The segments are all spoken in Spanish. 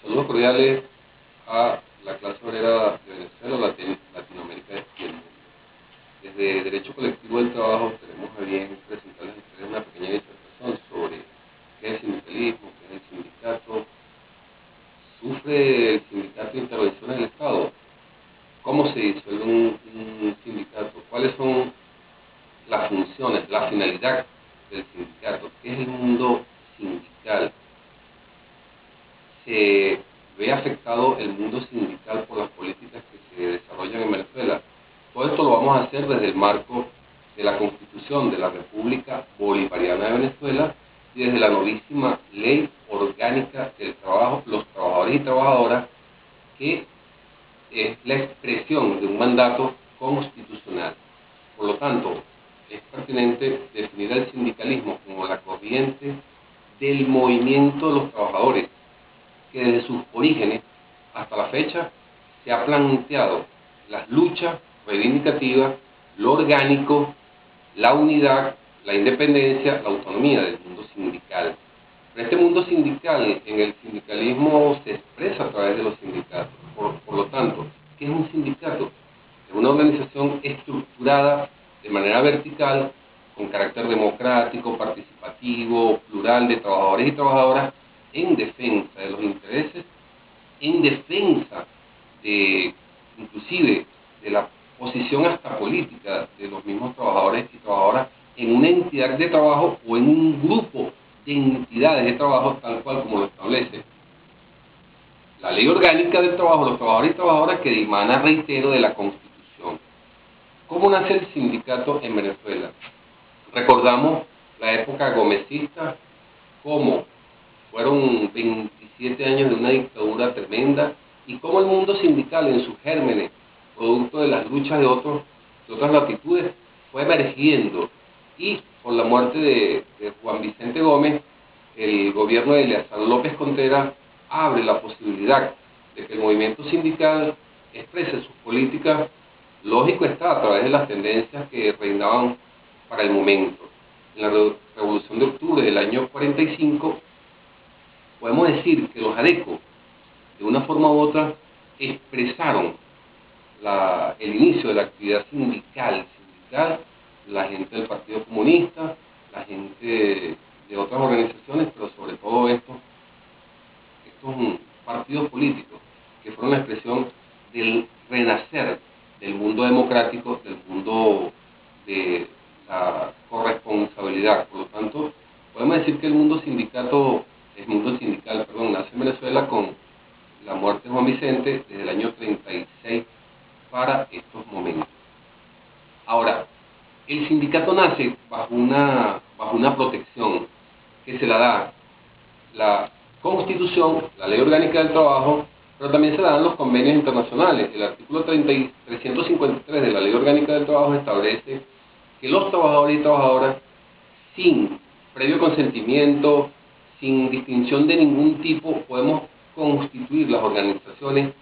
Saludos cordiales a la clase obrera de Venezuela, Latinoamérica y el mundo. Desde Derecho Colectivo del Trabajo tenemos a bien presentarles a ustedes una pequeña disertación sobre qué es el sindicalismo, qué es el sindicato, sufre el sindicato intervenciones del Estado, cómo se disuelve un sindicato, cuáles son las funciones, la finalidad del sindicato, qué es el mundo sindical. Se ve afectado el mundo sindical por las políticas que se desarrollan en Venezuela. Todo esto lo vamos a hacer desde el marco de la Constitución de la República Bolivariana de Venezuela y desde la novísima Ley Orgánica del Trabajo, los trabajadores y trabajadoras, que es la expresión de un mandato constitucional. Por lo tanto, es pertinente definir al sindicalismo como la corriente del movimiento de los trabajadores, que desde sus orígenes hasta la fecha se ha planteado las luchas reivindicativas, lo orgánico, la unidad, la independencia, la autonomía del mundo sindical. Pero este mundo sindical, en el sindicalismo se expresa a través de los sindicatos. Por lo tanto, ¿qué es un sindicato? Es una organización estructurada de manera vertical, con carácter democrático, participativo, plural, de trabajadores y trabajadoras, en defensa de los intereses, en defensa de, inclusive, de la posición hasta política de los mismos trabajadores y trabajadoras en una entidad de trabajo o en un grupo de entidades de trabajo, tal cual como lo establece la Ley Orgánica del Trabajo, los trabajadores y trabajadoras, que dimana, reitero, de la Constitución. ¿Cómo nace el sindicato en Venezuela? Recordamos la época gomecista, cómo fueron 27 años de una dictadura tremenda, y cómo el mundo sindical en sus gérmenes, producto de las luchas de otras latitudes, fue emergiendo, y por la muerte de Juan Vicente Gómez, el gobierno de Eleazar López Contreras abre la posibilidad de que el movimiento sindical exprese sus políticas. Lógico está, a través de las tendencias que reinaban para el momento. En la Revolución de Octubre del año 45, podemos decir que los ADECO, de una forma u otra, expresaron el inicio de la actividad sindical, la gente del Partido Comunista, la gente de otras organizaciones, pero sobre todo estos partidos políticos, que fueron la expresión del renacer del mundo democrático, del mundo de la corresponsabilidad. Por lo tanto, podemos decir que el mundo sindical nace en Venezuela con la muerte de Juan Vicente desde el año 36 para estos momentos. Ahora, el sindicato nace bajo una protección que se la da la Constitución, la Ley Orgánica del Trabajo, pero también se dan los convenios internacionales. El artículo 353 de la Ley Orgánica del Trabajo establece que los trabajadores y trabajadoras, sin previo consentimiento, sin distinción de ningún tipo, podemos constituir las organizaciones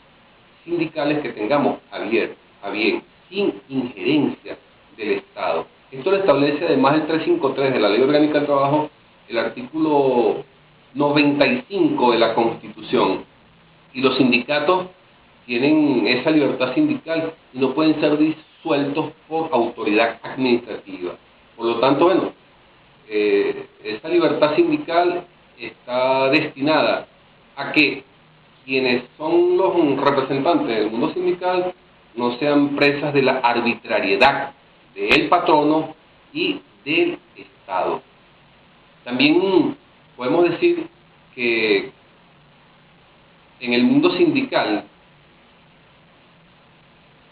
sindicales que tengamos a bien, sin injerencia del Estado. Esto lo establece además el 353 de la Ley Orgánica del Trabajo, el artículo 95 de la Constitución. Y los sindicatos tienen esa libertad sindical y no pueden ser disueltos por autoridad administrativa. Por lo tanto, bueno, esta libertad sindical está destinada a que quienes son los representantes del mundo sindical no sean presas de la arbitrariedad del patrono y del Estado. También podemos decir que en el mundo sindical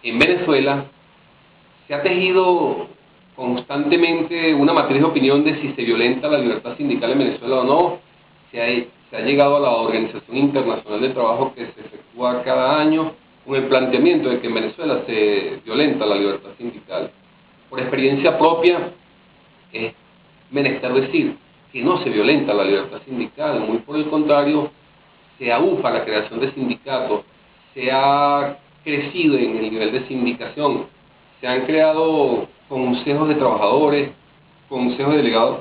en Venezuela se ha tejido constantemente una matriz de opinión de si se violenta la libertad sindical en Venezuela o no. Se ha llegado a la Organización Internacional del Trabajo, que se efectúa cada año, con el planteamiento de que en Venezuela se violenta la libertad sindical. Por experiencia propia, es menester decir que no se violenta la libertad sindical, muy por el contrario, se aúpa la creación de sindicatos, se ha crecido en el nivel de sindicación, se han creado consejos de trabajadores, consejos delegados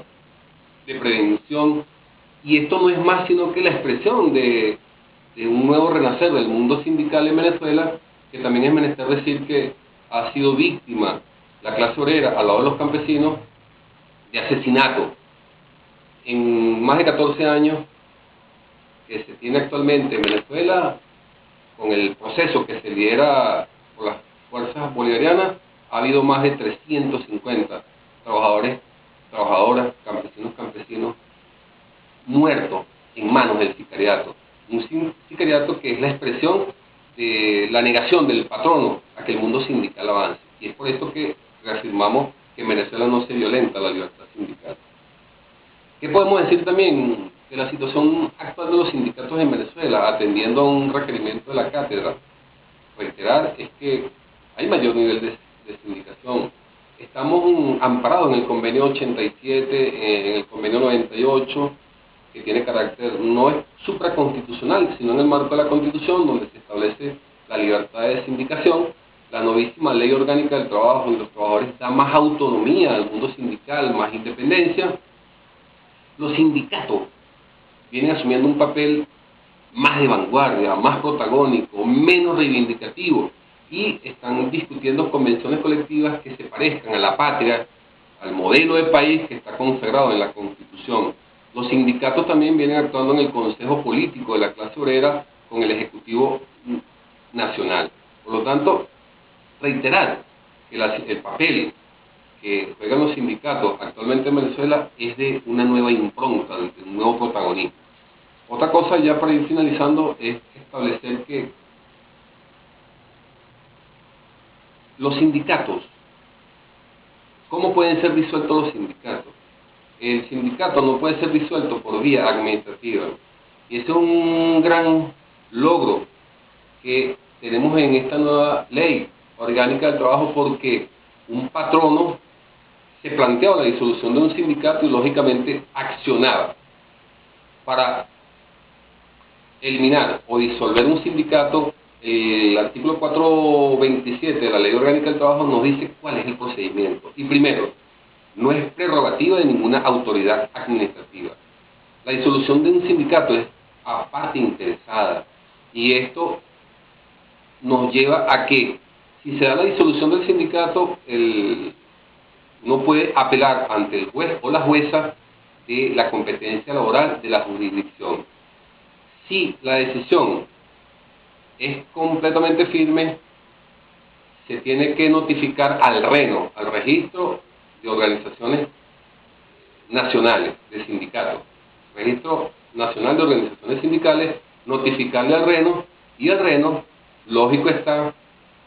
de prevención, y esto no es más sino que la expresión de de un nuevo renacer del mundo sindical en Venezuela, que también es menester decir que ha sido víctima la clase obrera al lado de los campesinos de asesinato. En más de 14 años que se tiene actualmente en Venezuela, con el proceso que se lidera por las fuerzas bolivarianas, ha habido más de 350 trabajadores, trabajadoras, campesinos muertos en manos del sicariato. Un sicariato que es la expresión de la negación del patrono a que el mundo sindical avance. Y es por esto que reafirmamos que en Venezuela no se violenta la libertad sindical. ¿Qué podemos decir también de la situación actual de los sindicatos en Venezuela, atendiendo a un requerimiento de la cátedra? Reiterar es que hay mayor nivel de sindicación. Estamos amparados en el convenio 87, en el convenio 98, que tiene carácter, no es supraconstitucional, sino en el marco de la Constitución, donde se establece la libertad de sindicación. La novísima Ley Orgánica del Trabajo y los trabajadores da más autonomía al mundo sindical, más independencia. Los sindicatos vienen asumiendo un papel más de vanguardia, más protagónico, menos reivindicativo, y están discutiendo convenciones colectivas que se parezcan a la patria, al modelo de país que está consagrado en la Constitución. Los sindicatos también vienen actuando en el Consejo Político de la clase obrera con el Ejecutivo Nacional. Por lo tanto, reiterar que el papel que juegan los sindicatos actualmente en Venezuela es de una nueva impronta, de un nuevo protagonismo. Otra cosa, ya para ir finalizando, es establecer que los sindicatos, ¿cómo pueden ser disueltos los sindicatos? El sindicato no puede ser disuelto por vía administrativa. Y ese es un gran logro que tenemos en esta nueva ley orgánica del trabajo, porque un patrono se planteaba la disolución de un sindicato y lógicamente accionaba para eliminar o disolver un sindicato. El artículo 427 de la Ley Orgánica del Trabajo nos dice cuál es el procedimiento. Y primero, no es prerrogativa de ninguna autoridad administrativa. La disolución de un sindicato es a parte interesada, y esto nos lleva a que, si se da la disolución del sindicato, no puede apelar ante el juez o la jueza de la competencia laboral de la jurisdicción. Si la decisión es completamente firme, se tiene que notificar al RENO, al Registro de Organizaciones Nacionales de Sindicatos, Registro Nacional de Organizaciones Sindicales, notificarle al RENO, y el RENO, lógico está,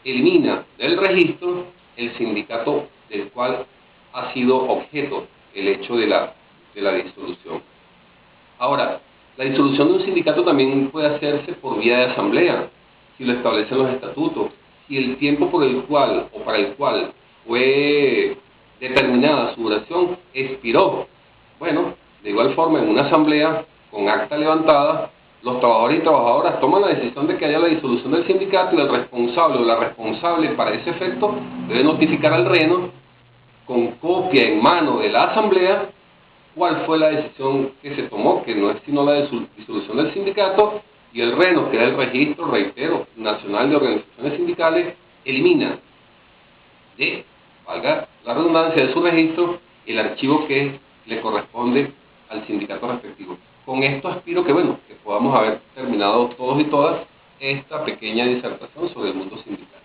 elimina del registro el sindicato del cual ha sido objeto el hecho de la disolución. Ahora, la disolución de un sindicato también puede hacerse por vía de asamblea, si lo establecen los estatutos, y el tiempo por el cual o para el cual fue determinada su duración expiró. Bueno, de igual forma, en una asamblea con acta levantada, los trabajadores y trabajadoras toman la decisión de que haya la disolución del sindicato, y el responsable o la responsable para ese efecto debe notificar al RENO con copia en mano de la asamblea cuál fue la decisión que se tomó, que no es sino la disolución del sindicato, y el RENO, que era el Registro, reitero, Nacional de Organizaciones Sindicales, elimina valga la redundancia, de su registro el archivo que le corresponde al sindicato respectivo. Con esto aspiro que podamos haber terminado todos y todas esta pequeña disertación sobre el mundo sindical.